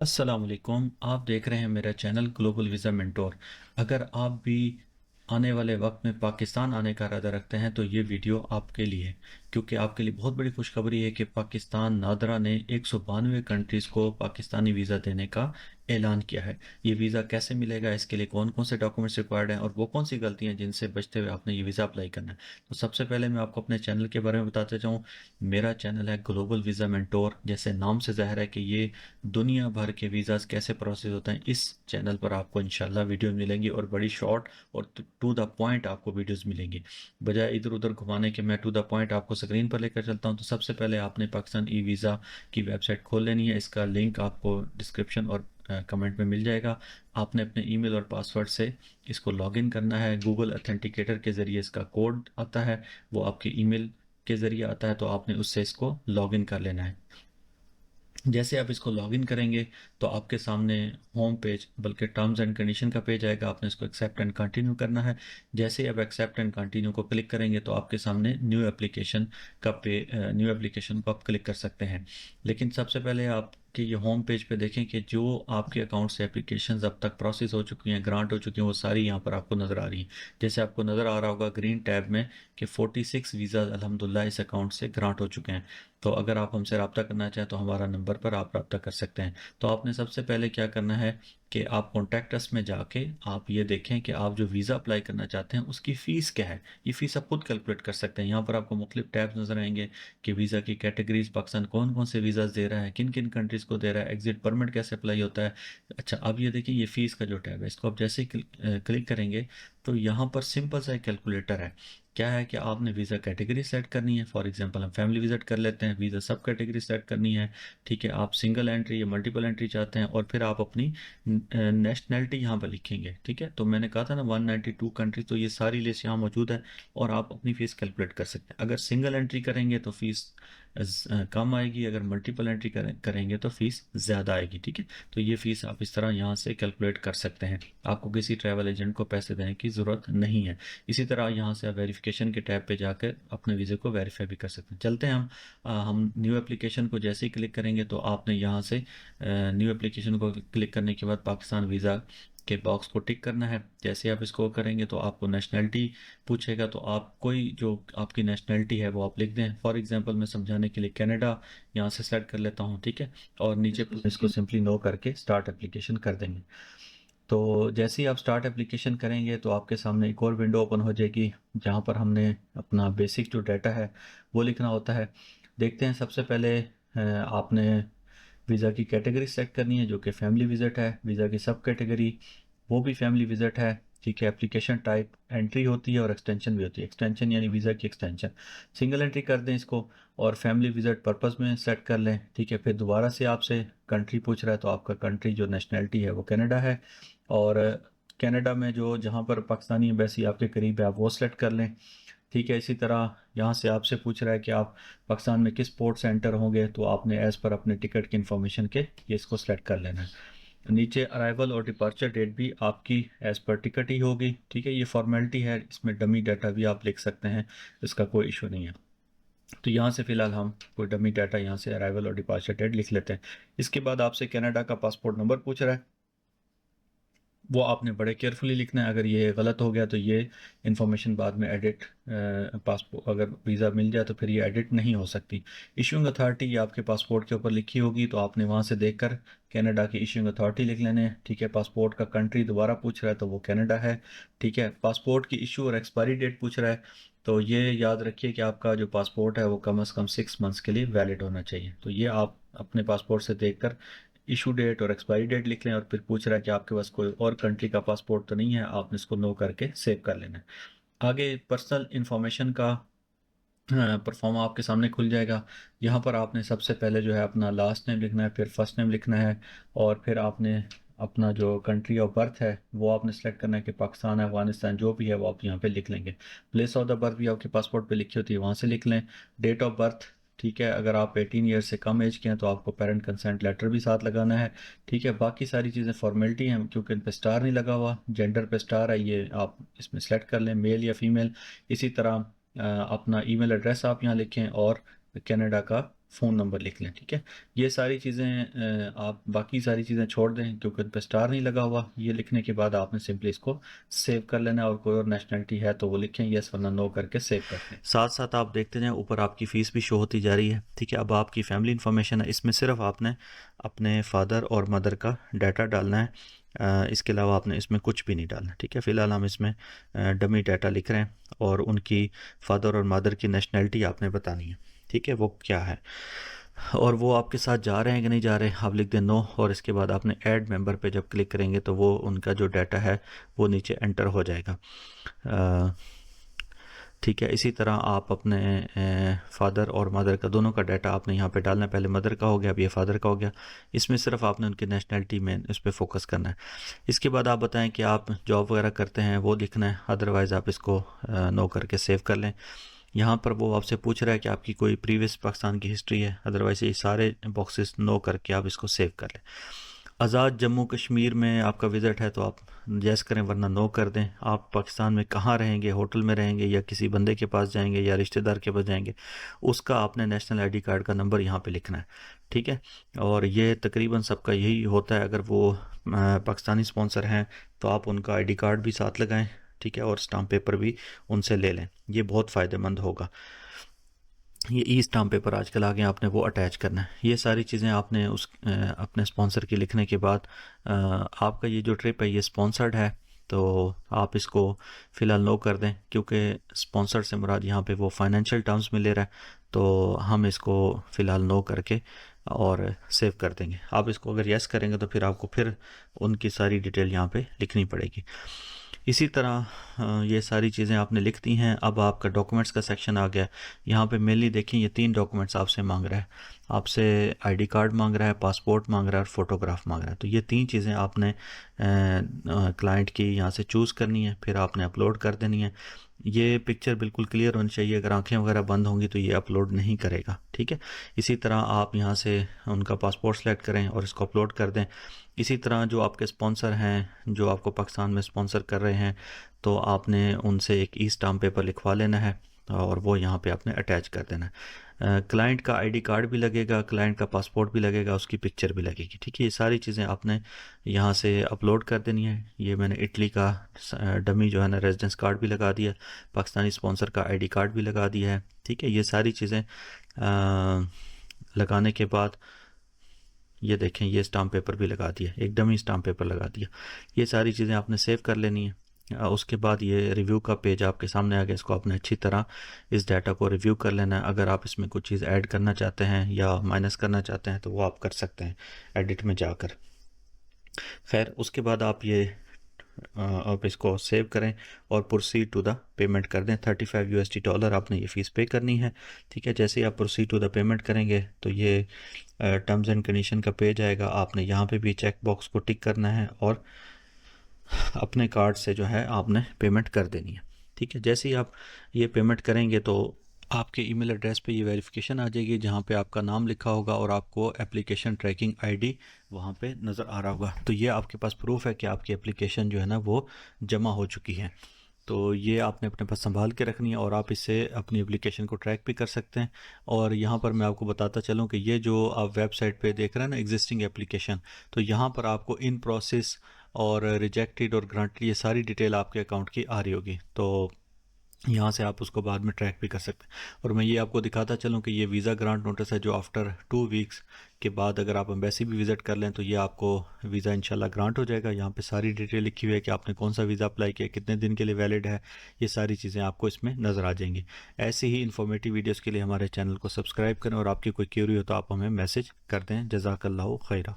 अस्सलाम वालेकुम। आप देख रहे हैं मेरा चैनल ग्लोबल वीज़ा मेंटोर। अगर आप भी आने वाले वक्त में पाकिस्तान आने का इरादा रखते हैं तो ये वीडियो आपके लिए है, क्योंकि आपके लिए बहुत बड़ी खुशखबरी है कि पाकिस्तान नादरा ने 192 कंट्रीज़ को पाकिस्तानी वीज़ा देने का ऐलान किया है। ये वीज़ा कैसे मिलेगा, इसके लिए कौन कौन से डॉक्यूमेंट्स रिक्वायर्ड हैं और वो कौन सी गलतियां जिनसे बचते हुए आपने ये वीज़ा अप्लाई करना है। तो सबसे पहले मैं आपको अपने चैनल के बारे में बताते जाऊँ। मेरा चैनल है ग्लोबल वीज़ा मेंटोर। जैसे नाम से ज़ाहिर है कि ये दुनिया भर के वीज़ाज़ कैसे प्रोसेस होते हैं, इस चैनल पर आपको इंशाल्लाह वीडियो मिलेंगी और बड़ी शॉर्ट और टू द पॉइंट आपको वीडियोस मिलेंगी। बजाय इधर उधर घुमाने के मैं टू द पॉइंट आपको स्क्रीन पर लेकर चलता हूं। तो सबसे पहले आपने पाकिस्तान ई वीज़ा की वेबसाइट खोल लेनी है। इसका लिंक आपको डिस्क्रिप्शन और कमेंट में मिल जाएगा। आपने अपने ईमेल और पासवर्ड से इसको लॉगिन करना है। गूगल अथेंटिकेटर के ज़रिए इसका कोड आता है, वो आपके ईमेल के ज़रिए आता है, तो आपने उससे इसको लॉगिन कर लेना है। जैसे आप इसको लॉगिन करेंगे तो आपके सामने होम पेज बल्कि टर्म्स एंड कंडीशन का पेज आएगा। आपने इसको एक्सेप्ट एंड कंटिन्यू करना है। जैसे आप एक्सेप्ट एंड कंटिन्यू को क्लिक करेंगे तो आपके सामने न्यू एप्लीकेशन को आप क्लिक कर सकते हैं। लेकिन सबसे पहले आपके ये होम पेज पे देखें कि जो आपके अकाउंट से एप्लीकेशंस अब तक प्रोसेस हो चुकी हैं, ग्रांट हो चुकी हैं, वो सारी यहाँ पर आपको नज़र आ रही हैं। जैसे आपको नज़र आ रहा होगा ग्रीन टैब में कि 46 वीज़ा अल्हम्दुलिल्लाह इस अकाउंट से ग्रांट हो चुके हैं। तो अगर आप हमसे रब्ता करना चाहें तो हमारा नंबर पर आप रब्ता कर सकते हैं। तो आपने सबसे पहले क्या करना है कि आप कॉन्टैक्ट अस में जाके आप ये देखें कि आप जो वीज़ा अप्लाई करना चाहते हैं उसकी फ़ीस क्या है। ये फ़ीस आप खुद कैलकुलेट कर सकते हैं। यहाँ पर आपको मुख्तलिफ टैब्स नज़र आएंगे कि वीज़ा की कैटेगरीज, पाकिस्तान कौन कौन से वीज़ाज़ दे रहा है, किन किन कंट्रीज़ को दे रहा है, एग्जिट परमिट कैसे अप्लाई होता है। अच्छा, अब ये देखिए, ये फ़ीस का जो टैब है इसको आप जैसे ही क्लिक करेंगे तो यहाँ पर सिंपल सा एक कैलकुलेटर है। क्या है कि आपने वीज़ा कैटेगरी सेलेक्ट करनी है। फॉर एग्जांपल हम फैमिली विजिट कर लेते हैं। वीज़ा सब कैटेगरी सेलेक्ट करनी है। ठीक है, आप सिंगल एंट्री या मल्टीपल एंट्री चाहते हैं और फिर आप अपनी नेशनैलिटी यहाँ पर लिखेंगे। ठीक है, तो मैंने कहा था ना 192 कंट्री, तो ये सारी लिस्ट यहाँ मौजूद है और आप अपनी फ़ीस कैलकुलेट कर सकते हैं। अगर सिंगल एंट्री करेंगे तो फ़ीस कम आएगी, अगर मल्टीपल एंट्री करेंगे तो फ़ीस ज़्यादा आएगी। ठीक है, तो ये फ़ीस आप इस तरह यहाँ से कैलकुलेट कर सकते हैं। आपको किसी ट्रैवल एजेंट को पैसे देने की ज़रूरत नहीं है। इसी तरह यहाँ से आप वेरिफिकेशन के टैब पे जाकर अपने वीज़े को वेरीफाई भी कर सकते हैं। चलते हैं हम न्यू एप्लीकेशन को जैसे ही क्लिक करेंगे तो आपने यहाँ से न्यू एप्लीकेशन को क्लिक करने के बाद पाकिस्तान वीज़ा के बॉक्स को टिक करना है। जैसे आप इसको करेंगे तो आपको नेशनैलिटी पूछेगा, तो आप कोई जो आपकी नेशनैलिटी है वो आप लिख दें। फॉर एग्जांपल मैं समझाने के लिए कनाडा यहाँ से सेलेक्ट कर लेता हूँ। ठीक है, और नीचे इसको सिंपली नो करके स्टार्ट एप्लीकेशन कर देंगे। तो जैसे ही आप स्टार्ट एप्लीकेशन करेंगे तो आपके सामने एक और विंडो ओपन हो जाएगी जहाँ पर हमने अपना बेसिक जो डाटा है वो लिखना होता है। देखते हैं, सबसे पहले आपने वीज़ा की कैटेगरी सेलेक्ट करनी है जो कि फैमिली विजिट है। वीज़ा की सब कैटेगरी वो भी फैमिली विजिट है। ठीक है, एप्लीकेशन टाइप एंट्री होती है और एक्सटेंशन भी होती है। एक्सटेंशन यानी वीज़ा की एक्सटेंशन, सिंगल एंट्री कर दें इसको और फैमिली विजिट पर्पस में सेट कर लें। ठीक है, फिर दोबारा से आपसे कंट्री पूछ रहा है तो आपका कंट्री जो नेशनैलिटी है वो कनाडा है और कनाडा में जो जहाँ पर पाकिस्तानी एम्बेसी आपके करीब है आप वो सेलेक्ट कर लें। ठीक है, इसी तरह यहाँ से आपसे पूछ रहा है कि आप पाकिस्तान में किस पोर्ट से एंटर होंगे, तो आपने एज़ पर अपने टिकट की इन्फॉर्मेशन के ये इसको सेलेक्ट कर लेना है। नीचे अराइवल और डिपार्चर डेट भी आपकी एज़ पर टिकट ही होगी। ठीक है, ये फॉर्मेलिटी है, इसमें डमी डाटा भी आप लिख सकते हैं, इसका कोई इशू नहीं है। तो यहाँ से फ़िलहाल हम कोई डमी डाटा यहाँ से अराइवल और डिपार्चर डेट लिख लेते हैं। इसके बाद आपसे कनाडा का पासपोर्ट नंबर पूछ रहा है, वो आपने बड़े केयरफुली लिखना है। अगर ये गलत हो गया तो ये इन्फॉर्मेशन बाद में एडिट, पासपोर्ट अगर वीज़ा मिल जाए तो फिर ये एडिट नहीं हो सकती। इशूइंग अथॉरिटी ये आपके पासपोर्ट के ऊपर लिखी होगी, तो आपने वहाँ से देखकर कनाडा की इशूइंग अथॉरिटी लिख लेने हैं। ठीक है, पासपोर्ट का कंट्री दोबारा पूछ रहा है तो वो कनाडा है। ठीक है, पासपोर्ट की इशू और एक्सपायरी डेट पूछ रहा है, तो ये याद रखिए कि आपका जो पासपोर्ट है वो कम से कम 6 मंथ्स के लिए वैलिड होना चाहिए। तो ये आप अपने पासपोर्ट से देखकर इशू डेट और एक्सपायरी डेट लिख लें। और फिर पूछ रहा है कि आपके पास कोई और कंट्री का पासपोर्ट तो नहीं है, आपने इसको नो करके सेव कर लेना है। आगे पर्सनल इंफॉर्मेशन का परफॉर्मा आपके सामने खुल जाएगा। यहाँ पर आपने सबसे पहले जो है अपना लास्ट नेम लिखना है, फिर फर्स्ट नेम लिखना है और फिर आपने अपना जो कंट्री ऑफ बर्थ है वो आपने सेलेक्ट करना है कि पाकिस्तान, अफगानिस्तान जो भी है वो आप यहाँ पे लिख लेंगे। प्लेस ऑफ द बर्थ भी आपके पासपोर्ट पे लिखी होती है, वहाँ से लिख लें। डेट ऑफ बर्थ, ठीक है, अगर आप 18 ईयर से कम एज के हैं तो आपको पेरेंट कंसेंट लेटर भी साथ लगाना है। ठीक है, बाकी सारी चीज़ें फॉर्मेलिटी हैं, क्योंकि इन पे स्टार नहीं लगा हुआ, जेंडर पे स्टार है, ये आप इसमें सेलेक्ट कर लें, मेल या फीमेल। इसी तरह अपना ईमेल एड्रेस आप यहाँ लिखें और कनाडा का फ़ोन नंबर लिख लें, ठीक है। ये सारी चीज़ें आप बाकी सारी चीज़ें छोड़ दें क्योंकि उन पे स्टार नहीं लगा हुआ। ये लिखने के बाद आपने सिंपली इसको सेव कर लेना है, और कोई और नेशनलिटी है तो वो लिखें येस वरना नो करके सेव कर दें। साथ साथ आप देखते जाएं ऊपर आपकी फ़ीस भी शो होती जा रही है, ठीक है। अब आपकी फैमिली इन्फॉर्मेशन है, इसमें सिर्फ आपने अपने फादर और मदर का डाटा डालना है। इसके अलावा आपने इसमें कुछ भी नहीं डालना, ठीक है। फ़िलहाल हम इसमें डमी डाटा लिख रहे हैं, और उनकी फादर और मदर की नेशनलिटी आपने बतानी है, ठीक है, वो क्या है, और वो आपके साथ जा रहे हैं कि नहीं जा रहे। आप लिख दें नो, और इसके बाद आपने ऐड मेंबर पे जब क्लिक करेंगे तो वो उनका जो डाटा है वो नीचे एंटर हो जाएगा, ठीक है। इसी तरह आप अपने फादर और मदर का दोनों का डाटा आपने यहाँ पे डालना है। पहले मदर का हो गया, अब ये फादर का हो गया। इसमें सिर्फ आपने उनकी नेशनलिटी में इस पर फोकस करना है। इसके बाद आप बताएं कि आप जॉब वगैरह करते हैं वो लिखना है, अदरवाइज़ आप इसको नो करके सेव कर लें। यहाँ पर वो आपसे पूछ रहा है कि आपकी कोई प्रीवियस पाकिस्तान की हिस्ट्री है, अदरवाइज़ ये सारे बॉक्सेस नो करके आप इसको सेव कर लें। आज़ाद जम्मू कश्मीर में आपका विज़िट है तो आप यस करें वरना नो कर दें। आप पाकिस्तान में कहाँ रहेंगे, होटल में रहेंगे या किसी बंदे के पास जाएंगे या रिश्तेदार के पास जाएंगे, उसका आपने नेशनल आईडी कार्ड का नंबर यहाँ पे लिखना है, ठीक है। और ये तकरीबन सबका यही होता है। अगर वो पाकिस्तानी स्पॉन्सर हैं तो आप उनका आईडी कार्ड भी साथ लगाएं, ठीक है, और स्टाम्प पेपर भी उनसे ले लें, ये बहुत फ़ायदेमंद होगा। ये ई स्टाम्प पेपर आजकल आ गए, आपने वो अटैच करना है। ये सारी चीज़ें आपने उस अपने स्पॉन्सर की लिखने के बाद आपका ये जो ट्रिप है ये स्पॉन्सर्ड है तो आप इसको फ़िलहाल नो कर दें, क्योंकि स्पॉन्सर से मुराद यहाँ पे वो फाइनेंशियल टर्म्स में ले रहा है, तो हम इसको फ़िलहाल नो करके और सेव कर देंगे। आप इसको अगर यस करेंगे तो फिर आपको फिर उनकी सारी डिटेल यहाँ पे लिखनी पड़ेगी। इसी तरह ये सारी चीज़ें आपने लिख दी हैं। अब आपका डॉक्यूमेंट्स का सेक्शन आ गया। यहाँ पे मेनली देखें ये 3 डॉक्यूमेंट्स आपसे मांग रहा है। आपसे आईडी कार्ड मांग रहा है, पासपोर्ट मांग रहा है और फ़ोटोग्राफ मांग रहा है। तो ये 3 चीज़ें आपने क्लाइंट की यहाँ से चूज़ करनी है, फिर आपने अपलोड कर देनी है। ये पिक्चर बिल्कुल क्लियर होनी चाहिए, अगर आंखें वगैरह बंद होंगी तो ये अपलोड नहीं करेगा, ठीक है। इसी तरह आप यहाँ से उनका पासपोर्ट सेलेक्ट करें और इसको अपलोड कर दें। इसी तरह जो आपके स्पॉन्सर हैं जो आपको पाकिस्तान में स्पॉन्सर कर रहे हैं, तो आपने उनसे एक ई स्टाम्प पेपर लिखवा लेना है और वो यहाँ पे आपने अटैच कर देना है। क्लाइंट का आईडी कार्ड भी लगेगा, क्लाइंट का पासपोर्ट भी लगेगा, उसकी पिक्चर भी लगेगी, ठीक है। ये सारी चीज़ें आपने यहाँ से अपलोड कर देनी है। ये मैंने इटली का डमी जो है ना रेजिडेंस कार्ड भी लगा दिया, पाकिस्तानी स्पॉन्सर का आईडी कार्ड भी लगा दिया है, ठीक है। ये सारी चीज़ें लगाने के बाद ये देखें ये स्टाम्प पेपर भी लगा दिया, एक डमी स्टाम्प पेपर लगा दिया। ये सारी चीज़ें आपने सेव कर लेनी है। उसके बाद ये रिव्यू का पेज आपके सामने आ गया। इसको आपने अच्छी तरह इस डाटा को रिव्यू कर लेना है। अगर आप इसमें कुछ चीज़ ऐड करना चाहते हैं या माइनस करना चाहते हैं तो वो आप कर सकते हैं एडिट में जाकर। खैर उसके बाद आप ये आप इसको सेव करें और प्रोसीड टू द पेमेंट कर दें। $35 आपने ये फ़ीस पे करनी है, ठीक है। जैसे ही आप प्रोसीड टू द पेमेंट करेंगे तो ये टर्म्स एंड कंडीशन का पेज आएगा। आपने यहाँ पे भी चेक बॉक्स को टिक करना है और अपने कार्ड से जो है आपने पेमेंट कर देनी है, ठीक है। जैसे ही आप ये पेमेंट करेंगे तो आपके ईमेल एड्रेस पे ये वेरिफिकेशन आ जाएगी जहाँ पे आपका नाम लिखा होगा और आपको एप्लीकेशन ट्रैकिंग आईडी वहाँ पे नज़र आ रहा होगा। तो ये आपके पास प्रूफ है कि आपकी एप्लीकेशन जो है ना वो जमा हो चुकी है। तो ये आपने अपने पास संभाल के रखनी है और आप इससे अपनी एप्लीकेशन को ट्रैक भी कर सकते हैं। और यहाँ पर मैं आपको बताता चलूँ कि ये जो आप वेबसाइट पे देख रहे हैं ना एग्जिस्टिंग एप्लीकेशन, तो यहाँ पर आपको इन प्रोसेस और रिजेक्टेड और ग्रांटेड ये सारी डिटेल आपके अकाउंट की आ रही होगी। तो यहाँ से आप उसको बाद में ट्रैक भी कर सकते हैं। और मैं ये आपको दिखाता चलूँ कि ये वीज़ा ग्रांट नोटिस है जो आफ्टर 2 वीक्स के बाद अगर आप एम्बेसी भी विज़िट कर लें तो ये आपको वीज़ा इंशाल्लाह ग्रांट हो जाएगा। यहाँ पे सारी डिटेल लिखी हुई है कि आपने कौन सा वीज़ा अप्लाई किया, कितने दिन के लिए वैलिड है, ये सारी चीज़ें आपको इसमें नज़र आ जाएंगी। ऐसे ही इन्फॉर्मेटिव वीडियोज़ के लिए हमारे चैनल को सब्सक्राइब करें और आपकी कोई क्यूरी हो तो आप हमें मैसेज कर दें। जज़ाकल्लाहु खैरा।